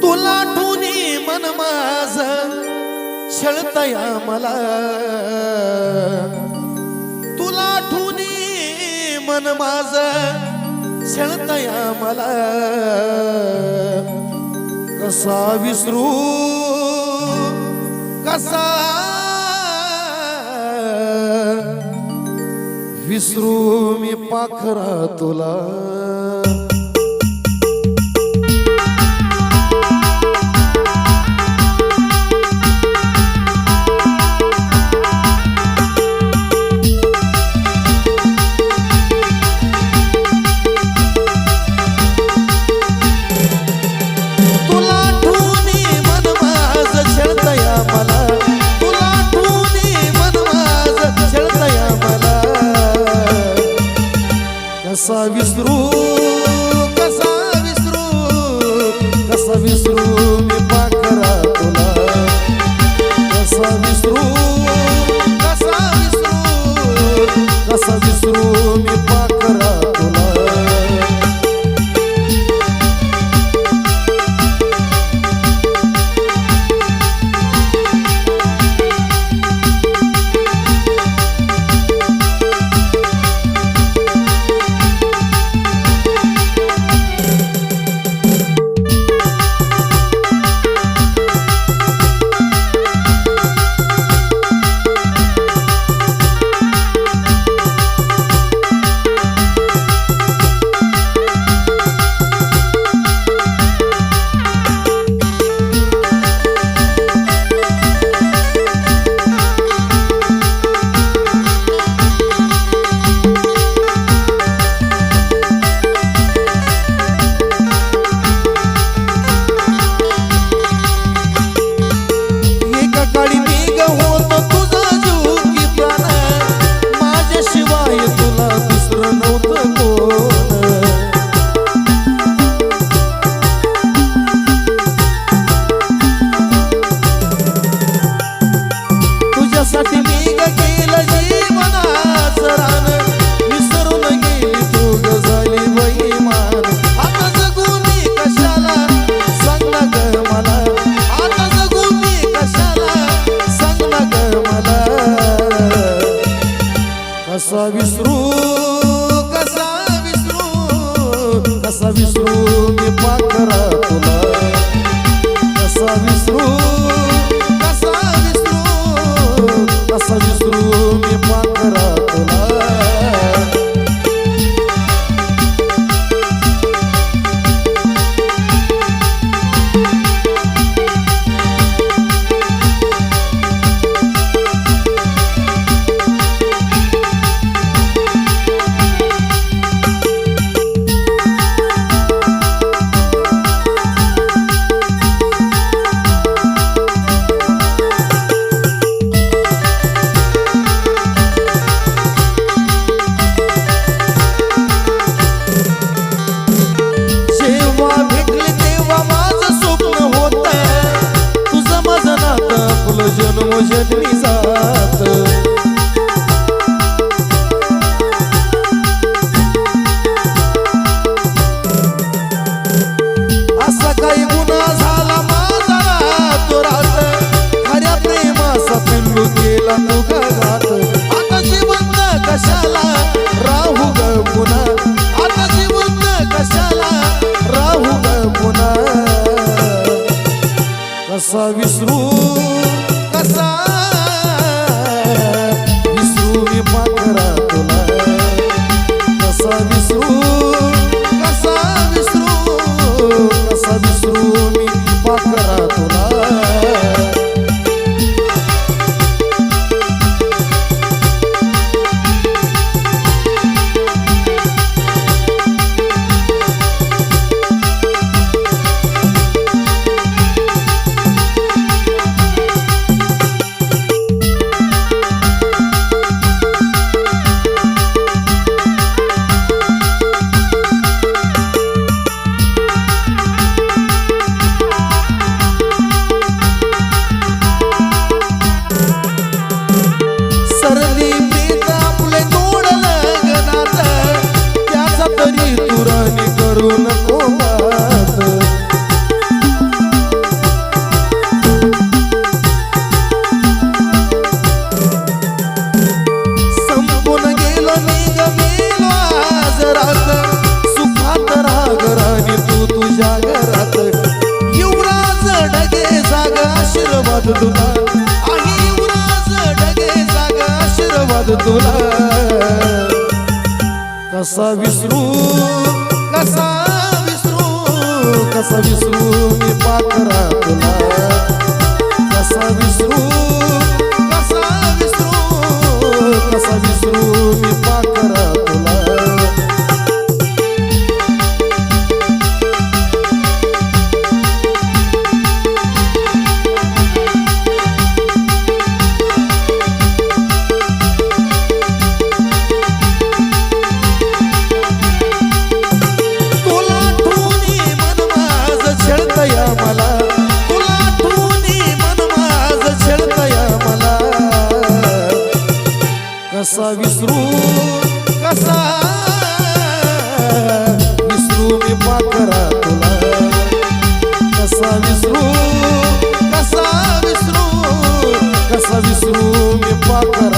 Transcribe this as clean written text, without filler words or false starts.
तुला ठुनी मन माझ छळतया मला, तुला ठुनी मन माझ छळतया मला, कसा विसरू कसा विसरू मी पाखरा तुला. कसा विसरू कसा विसरू कसा विसरू मी पाखरा तुला, कसा विसरू कसा विसरू कसा विसरू मी पाखरा तुला. कसा विसरू कसा विसरू कसा विसरू मी पाखरा तुला, कसा विसरू कसा विसरू कसा विसरू मी पाखरा तुला. जन्मी जात असा काही गुन्हा झाला माझा रातोरात, खऱ्या प्रेमाचा पिल्लू केला तू घात. आता जिवंत कशाला राहू ग पुन्हा, आता जिवंत कशाला राहू ग पुन्हा. कसा विसरू कसा विसरू मी पाखरा तुला, कसा विसरू कसा विसरू कसा विसरू मी पाखरा तुला. आशीर्वाद तुला आई उराज ढगे जाग आशीर्वाद तुला कसा विसरू कसा विसरू कसा विसरू मी पाखरा तुला कसा विसरू कसा विसरू कसा विसरू मी पाखरा तुला कसा विसरू कसा विसरू मी पाखरा तुला कसा विसरू कसा विसरू कसा विसरू मी पाखरा